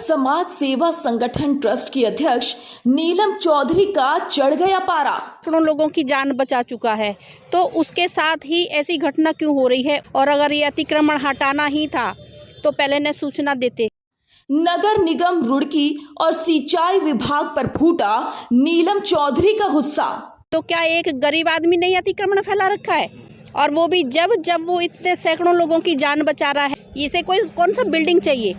समाज सेवा संगठन ट्रस्ट की अध्यक्ष नीलम चौधरी का चढ़ गया पारा। सैकड़ों लोगों की जान बचा चुका है, तो उसके साथ ही ऐसी घटना क्यों हो रही है? और अगर ये अतिक्रमण हटाना ही था तो पहले ने सूचना देते। नगर निगम रुड़की और सिंचाई विभाग पर फूटा नीलम चौधरी का गुस्सा। तो क्या एक गरीब आदमी ने अतिक्रमण फैला रखा है? और वो भी जब वो इतने सैकड़ों लोगों की जान बचा रहा है। इसे कौन सा बिल्डिंग चाहिए?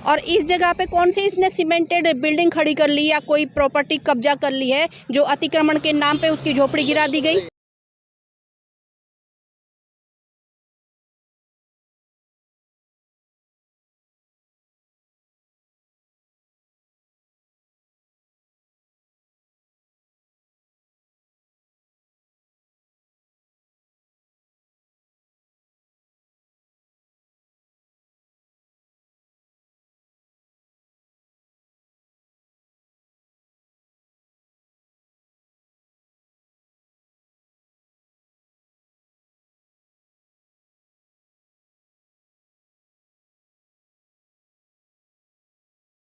और इस जगह पे कौन सी इसने सीमेंटेड बिल्डिंग खड़ी कर ली या कोई प्रॉपर्टी कब्जा कर ली है जो अतिक्रमण के नाम पे उसकी झोपड़ी गिरा दी गई?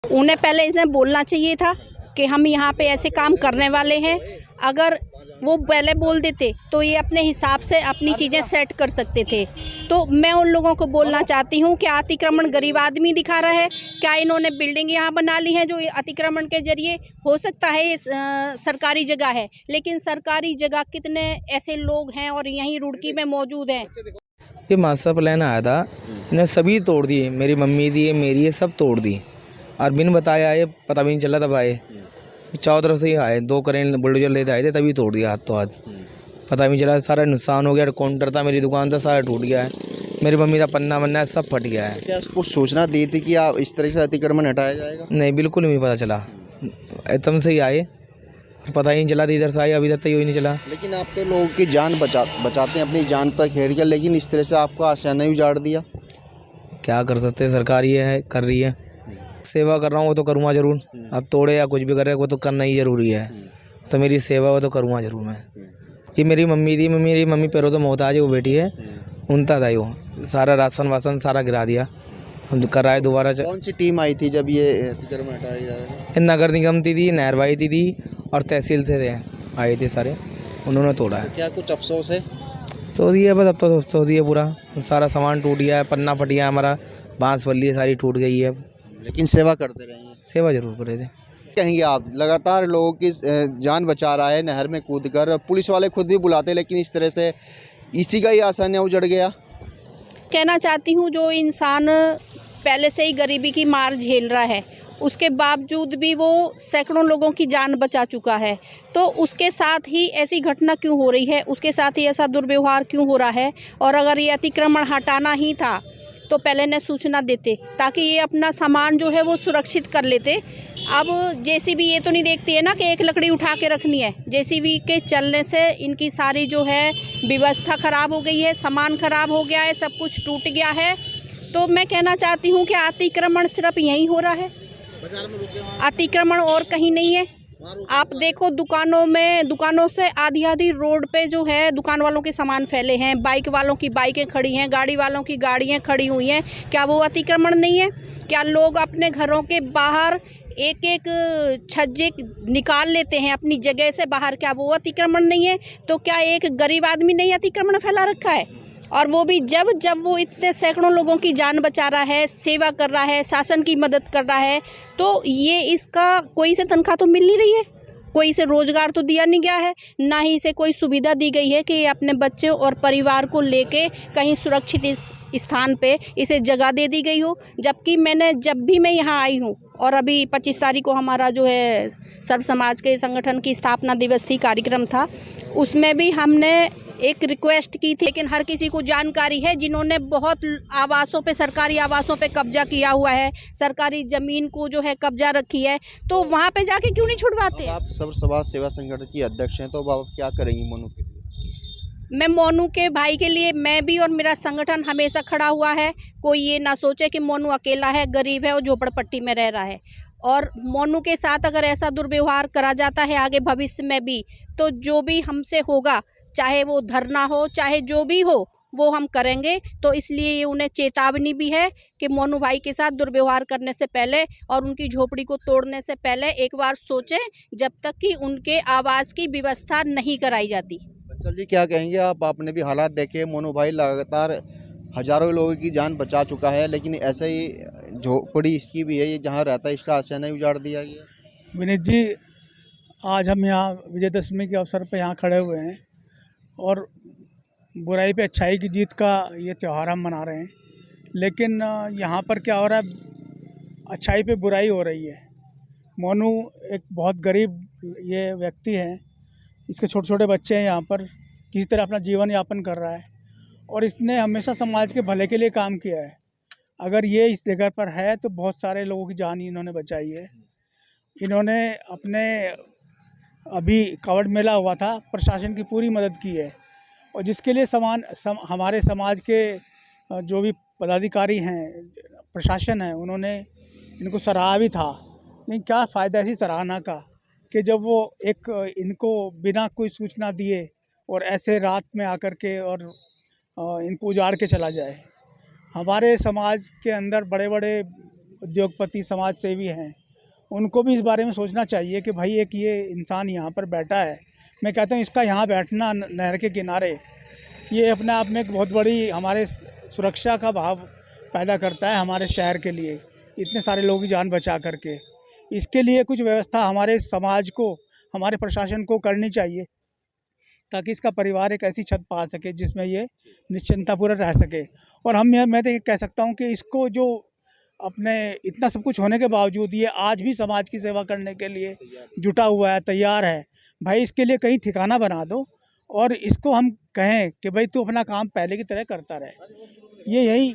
उन्हें पहले इसने बोलना चाहिए था कि हम यहाँ पे ऐसे काम करने वाले हैं। अगर वो पहले बोल देते तो ये अपने हिसाब से अपनी चीज़ें सेट कर सकते थे। तो मैं उन लोगों को बोलना चाहती हूँ कि अतिक्रमण गरीब आदमी दिखा रहा है। क्या इन्होंने बिल्डिंग यहाँ बना ली है जो अतिक्रमण के जरिए? हो सकता है ये सरकारी जगह है, लेकिन सरकारी जगह कितने ऐसे लोग हैं और यहीं रुड़की में मौजूद हैं। ये मास्टर प्लान आया था, इन्हें सभी तोड़ दिए। मेरी मम्मी दी, मेरी, ये सब तोड़ दी और बिन बताए आए, पता भी नहीं चला। तब आए चारों तरफ से ही आए, 2 क्रेन बुलडोजर लेते आए थे, तभी तोड़ दिया हाथ तो हाथ। पता भी नहीं चला, सारा नुकसान हो गया। काउंटर था, मेरी दुकान था, सारा टूट गया है। मेरी मम्मी का पन्ना वन्ना सब फट गया है। क्या उसको सूचना दी थी कि आप इस तरह से अतिक्रमण हटाया जाएगा? नहीं, बिल्कुल नहीं पता चला। एकदम से ही आए, पता ही नहीं चला। इधर से आए, अभी तक तो ही नहीं चला। लेकिन आप तो लोगों की जान बचाते हैं, अपनी जान पर खेल कर, लेकिन इस तरह से आपको आशियाना ही उजाड़ दिया। क्या कर सकते हैं, सरकार ये है कर रही है। सेवा कर रहा हूँ वो तो करूँगा ज़रूर। अब तोड़े या कुछ भी करे वो तो करना ही ज़रूरी है। तो मेरी सेवा वो तो करूँगा ज़रूर मैं। ये मेरी मम्मी थी, मेरी मम्मी पैरों तो मोहताज है, वो बेटी है, उनता था वो। सारा राशन वासन सारा गिरा दिया, हम कराए दोबारा। कौन सी टीम आई थी जब ये अतिक्रमण हटाया जा रहा है? नगर निगम थी, नहरबाई थी और तहसील से आए थे सारे, उन्होंने तोड़ा है। क्या कुछ अफसोस है? सो दिया बस, अब तो सो दिया पूरा। सारा सामान टूट गया है, पन्ना फट गया हमारा, बांस बल्ली सारी टूट गई है। लेकिन सेवा करते रहे हैं। सेवा जरूर करे थे। कहेंगे आप, लगातार लोगों की जान बचा रहा है नहर में कूद कर, पुलिस वाले खुद भी बुलाते हैं, लेकिन इस तरह से इसी का ही आसानिया उजड़ गया। कहना चाहती हूँ जो इंसान पहले से ही गरीबी की मार झेल रहा है, उसके बावजूद भी वो सैकड़ों लोगों की जान बचा चुका है, तो उसके साथ ही ऐसी घटना क्यों हो रही है? उसके साथ ही ऐसा दुर्व्यवहार क्यों हो रहा है? और अगर ये अतिक्रमण हटाना ही था तो पहले ने सूचना देते, ताकि ये अपना सामान जो है वो सुरक्षित कर लेते। अब जेसीबी ये तो नहीं देखती है ना कि एक लकड़ी उठा के रखनी है। जेसीबी के चलने से इनकी सारी जो है व्यवस्था ख़राब हो गई है, सामान ख़राब हो गया है, सब कुछ टूट गया है। तो मैं कहना चाहती हूँ कि अतिक्रमण सिर्फ यहीं हो रहा है, अतिक्रमण और कहीं नहीं है। आप देखो दुकानों से आधी रोड पे जो है दुकान वालों के सामान फैले हैं, बाइक वालों की बाइकें खड़ी हैं, गाड़ी वालों की गाड़ियां खड़ी हुई हैं। क्या वो अतिक्रमण नहीं है? क्या लोग अपने घरों के बाहर एक छज्जे निकाल लेते हैं अपनी जगह से बाहर? क्या वो अतिक्रमण नहीं है? तो क्या एक गरीब आदमी ने अतिक्रमण फैला रखा है? और वो भी जब वो इतने सैकड़ों लोगों की जान बचा रहा है, सेवा कर रहा है, शासन की मदद कर रहा है, तो ये इसका कोई से तनख्वाह तो मिल नहीं रही है, कोई इसे रोजगार तो दिया नहीं गया है, ना ही इसे कोई सुविधा दी गई है कि ये अपने बच्चे और परिवार को लेके कहीं सुरक्षित इस स्थान पे इसे जगह दे दी गई हो। जबकि जब भी मैं यहाँ आई हूँ, और अभी 25 तारीख को हमारा जो है सर्व समाज के संगठन की स्थापना दिवस थी, कार्यक्रम था, उसमें भी हमने एक रिक्वेस्ट की थी। लेकिन हर किसी को जानकारी है जिन्होंने बहुत आवासों पे, सरकारी आवासों पे कब्जा किया हुआ है, सरकारी ज़मीन को जो है कब्जा रखी है, तो वहाँ पे जाके क्यों नहीं छुड़वाते? आप सर्व समाज सेवा संगठन की अध्यक्ष हैं, तो आप क्या करेंगी मोनू के लिए? मैं मोनू के भाई के लिए मैं भी और मेरा संगठन हमेशा खड़ा हुआ है। कोई ये ना सोचे कि मोनू अकेला है, गरीब है और झोपड़पट्टी में रह रहा है। और मोनू के साथ अगर ऐसा दुर्व्यवहार करा जाता है आगे भविष्य में भी, तो जो भी हमसे होगा, चाहे वो धरना हो, चाहे जो भी हो, वो हम करेंगे। तो इसलिए ये उन्हें चेतावनी भी है कि मोनू भाई के साथ दुर्व्यवहार करने से पहले और उनकी झोपड़ी को तोड़ने से पहले एक बार सोचें, जब तक कि उनके आवास की व्यवस्था नहीं कराई जाती। बंसल जी क्या कहेंगे आप? आपने भी हालात देखे, मोनू भाई लगातार हजारों लोगों की जान बचा चुका है, लेकिन ऐसे ही झोपड़ी इसकी भी है, ये जहाँ रहता है इसका आशियाना ही उजाड़ दिया गया। विनीत जी, आज हम यहाँ विजयदशमी के अवसर पर यहाँ खड़े हुए हैं और बुराई पे अच्छाई की जीत का ये त्यौहार हम मना रहे हैं। लेकिन यहाँ पर क्या हो रहा है, अच्छाई पे बुराई हो रही है। मोनू एक बहुत गरीब ये व्यक्ति है, इसके छोटे छोटे बच्चे हैं, यहाँ पर किसी तरह अपना जीवन यापन कर रहा है और इसने हमेशा समाज के भले के लिए काम किया है। अगर ये इस जगह पर है तो बहुत सारे लोगों की जान इन्होंने बचाई है। इन्होंने अपने अभी कावड़ मेला हुआ था, प्रशासन की पूरी मदद की है और जिसके लिए हमारे समाज के जो भी पदाधिकारी हैं, प्रशासन है, उन्होंने इनको सराहा भी था। लेकिन क्या फ़ायदा ऐसी सराहना का कि जब वो एक इनको बिना कोई सूचना दिए और ऐसे रात में आकर के और इनको उजाड़ के चला जाए। हमारे समाज के अंदर बड़े बड़े उद्योगपति, समाज सेवी हैं, उनको भी इस बारे में सोचना चाहिए कि भाई एक ये इंसान यहाँ पर बैठा है। मैं कहता हूँ इसका यहाँ बैठना नहर के किनारे, ये अपने आप में एक बहुत बड़ी हमारे सुरक्षा का भाव पैदा करता है हमारे शहर के लिए, इतने सारे लोगों की जान बचा करके। इसके लिए कुछ व्यवस्था हमारे समाज को, हमारे प्रशासन को करनी चाहिए ताकि इसका परिवार एक ऐसी छत पा सके जिसमें ये निश्चिंतापूर्वक रह सके। और मैं तो ये कह सकता हूँ कि इसको जो अपने इतना सब कुछ होने के बावजूद ये आज भी समाज की सेवा करने के लिए जुटा हुआ है, तैयार है। भाई इसके लिए कहीं ठिकाना बना दो और इसको हम कहें कि भाई तू अपना काम पहले की तरह करता रहे। ये यही